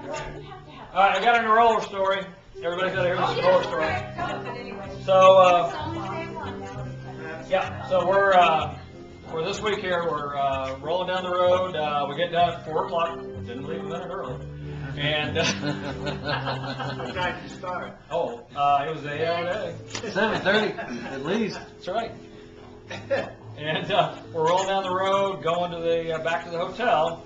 All right, I got a roller story. Everybody's got to hear this roller story. So, yeah, so we're this week here, we're rolling down the road. We get down at 4 o'clock. Didn't leave a minute early. And what time did you start? it was the 8-hour day. 7:30 at least. That's right. And we're rolling down the road, going to the back to the hotel.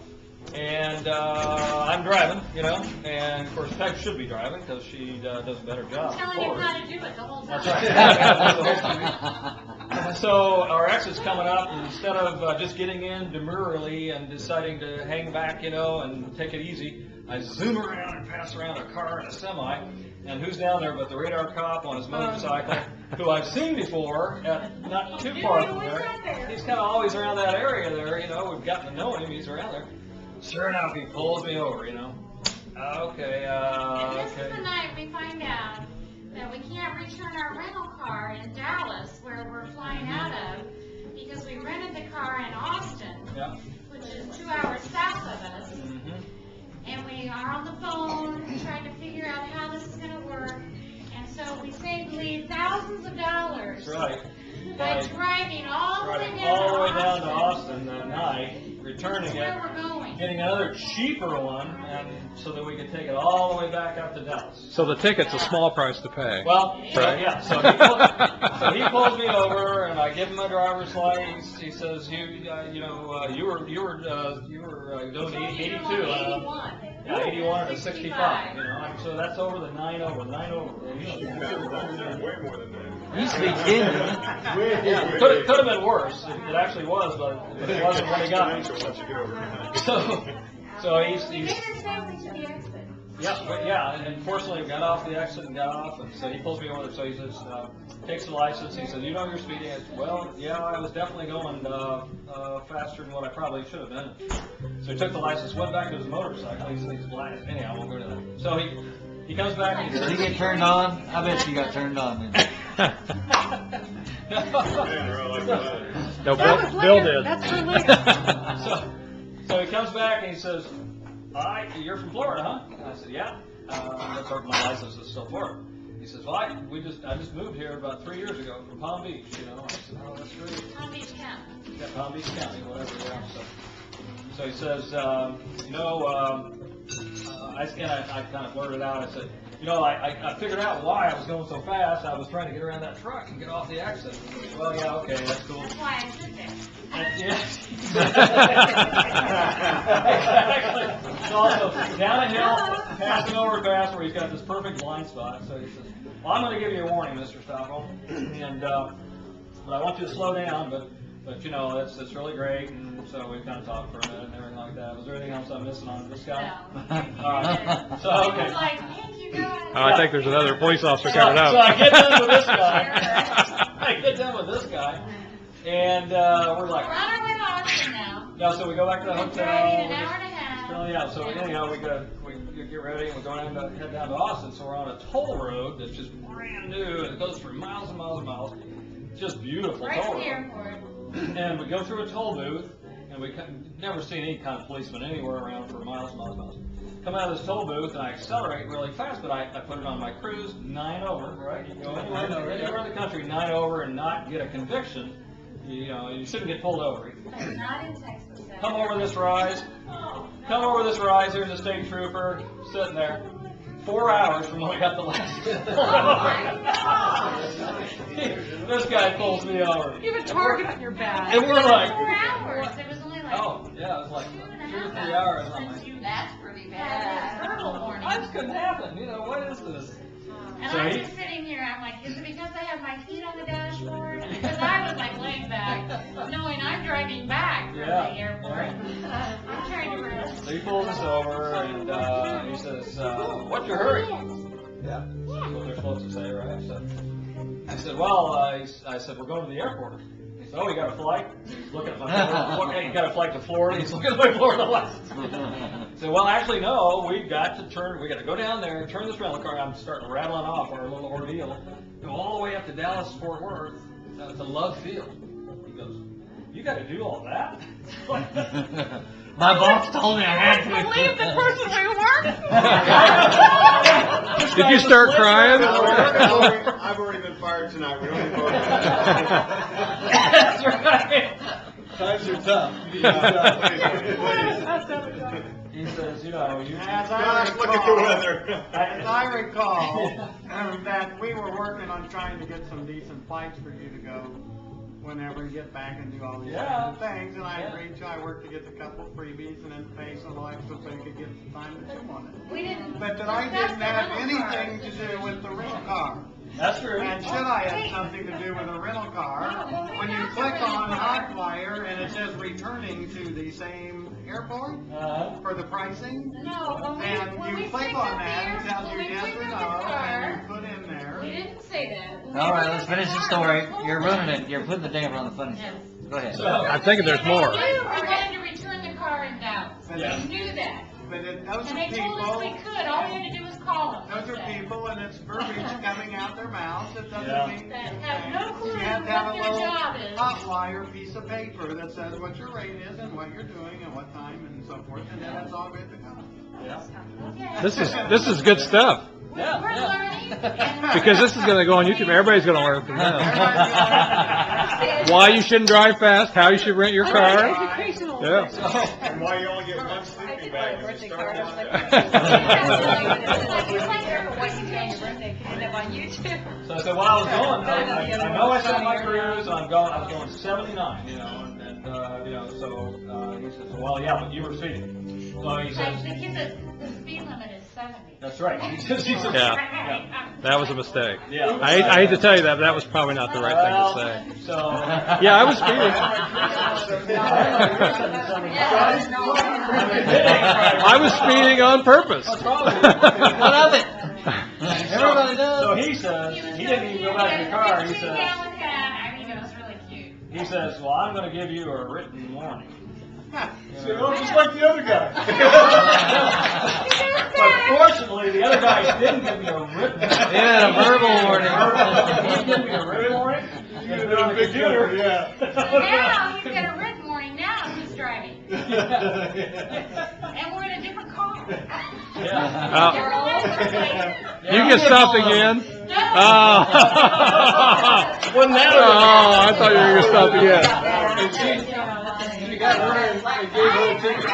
And I'm driving, you know, and of course Peg should be driving because she does a better job. Telling you how to do it the whole time. That's right. So our exit's coming up, and instead of just getting in demurely and deciding to hang back, you know, and take it easy, I zoom around and pass around a car and a semi. And who's down there but the radar cop on his motorcycle, who I've seen before at not too far from there. He's kind of always around that area there, you know. We've gotten to know him. He's around there. Sure enough, he pulls me over, you know. Okay, And this is the night we find out that we can't return our rental car in Dallas, where we're flying out of, because we rented the car in Austin, yeah. which is 2 hours south of us. And we are on the phone trying to figure out how this is going to work. And so we saved Lee thousands of dollars. That's right. By driving all the way down to Austin that night, returning where it, we're going. getting another cheaper one, and so that we could take it all the way back up to Dallas. So the ticket's a small price to pay. Well, Right. yeah. So he pulls me over, and I give him my driver's license. He says, you were doing 82. 81. Yeah, 81 to 65. You know, and so that's over the 9 over. Way more than that. Used to be 10. Yeah, could have been worse. It actually was, but it wasn't when he got me. So he's We made it safely to the exit. yeah, and fortunately got off the exit and got off, and so he pulls me over. So he says, takes the license. He says, you know you're speeding. I said, well, yeah, I was definitely going faster than what I probably should have been. So he took the license, went back to his motorcycle. He's black. Anyhow, I won't go to that. So he comes back and he Did says, he get turned on? I bet you got turned on then. No, Bill did. That's for later. So he comes back and he says, you're from Florida, huh? And I said, yeah. That's my license is still Florida. He says, well, I just moved here about 3 years ago from Palm Beach, you know. I said, oh, that's great. Palm Beach County. Yeah, Palm Beach County, whatever, yeah. So he says, I kind of blurted out. I said, I figured out why I was going so fast. I was trying to get around that truck and get off the exit. Well, yeah, okay, that's cool. That's why I sit there. Exactly. So also down a hill, passing over fast where he's got this perfect blind spot. So he says, well, I'm going to give you a warning, Mr. Stockholm, and but I want you to slow down, but you know, it's really great, and so we kind of talked for a minute and everything like that. Was there anything else I'm missing on this guy? No. All right. So, He okay. was like, thank you, guys. I think there's another police officer So coming I up. get done with this guy. And we're like, We're on our way to Austin now. no, so we go back to the We're hotel. driving an hour and a half. Yeah, so anyhow, we get ready and we're going to head down to Austin. So we're on a toll road that's just brand new and it goes for miles and miles and miles. Just beautiful Right toll to the road. airport. And we go through a toll booth, and we never seen any kind of policeman anywhere around for miles and miles and miles. Come out of this toll booth, and I accelerate really fast, but I put it on my cruise, 9 over, right? You go anywhere in the country, 9 over, and not get a conviction. You shouldn't get pulled over. But not in Texas. Come over this rise. Oh, no. Come over this rise. There's a state trooper sitting there. 4 hours from when we got the last. This guy pulls me over. You have a target on your back. And we're like, 4 hours. It was only like oh, yeah, it was like 2 or 3 2.5 hours. hours I'm like, since you. That's pretty bad. Verbal warning. this couldn't happen. What is this? And So I'm he- just sitting here. I'm like, is it because I have my feet on the dashboard? Because I was like laying back, knowing I'm driving back from Yeah. the airport. I'm trying to rest. So he pulls us over and he says, what's your hurry? Yeah, that's what they're supposed to say, right? So I said, well, I said, we're going to the airport. He said, oh, you got a flight? He's looking at my hey, you got a flight to Florida? He's looking at my Florida license. I said, well, actually, no, we got to go down there, turn this rental car. I'm starting rattling off our little ordeal. Go all the way up to Dallas, Fort Worth, to Love Field. He goes, you got to do all that? My boss told me I had to. Believe the person we work. Did you start crying? I've already been fired tonight. We don't even vote. That's right. Times are tough. He says, you know, you. Gosh, look at the weather. As I recall, that we were working on trying to get some decent flights for you to go whenever you get back and do all these kinds of things, and I agreed to, I worked to get a couple freebies and then pay some extra so you could get the time that you wanted. We didn't. But that I discuss didn't the have rental car. anything to do with the rental car. That's true. And should I have something to do with a rental car, when you click on Hotwire and it says returning to the same airport for the pricing, No, and when we you click picked on up that, the it tells you when we yes picked or up the no, car, and you put in there. we didn't say that. When we All right, picked let's up finish the car, story. we told You're them. ruining it. You're putting the damper on the funny Yes. stuff. Go ahead. So, I'm thinking there's more. They knew we wanted to return the car in Dallas. Yeah. They knew that. But those And are they told us we people, could, all we had to do was call them. those are people, and it's verbiage coming out their mouths, it Yeah. doesn't mean That anything. have no clue You have to have a what their little job is. Hotwire piece of paper that says what your rate is and what you're doing and what time and so forth, and then it's all good to go. Okay. This is good stuff. We're learning. and- Because this is going to go on YouTube. Everybody's going to learn from this. Everybody's Why you shouldn't drive fast, how you should rent your car. Educational. Yeah. And why you only get one sleeping bag if you start on it. So I said, while I was going, I know I set my cruise, and I was going 79, you know, and you know, so he says, well, yeah, but you were speeding. So he says, The kid says, the speed limit is 70. that's right. He says, Yeah. That was a mistake. Yeah. I hate to tell you that, but that was probably not the right thing to say. So. Yeah, I was speeding. I was speeding on purpose. What of it? Everybody does. So he says, he didn't even go back to the car, he says, I mean, it was really cute. he says, well, I'm gonna give you a written warning. So, oh, just like the other guy. But fortunately, the other guy didn't give me a written warning. Yeah, a verbal warning. He gave me a written warning. You're a beginner, yeah. So now he's got a written warning, now he's driving. And we're in a different car. Yeah. We're all over the place. You get stopped again? No. Oh. Wouldn't that Oh, I thought you were going to stop again. She got her and gave her a ticket. I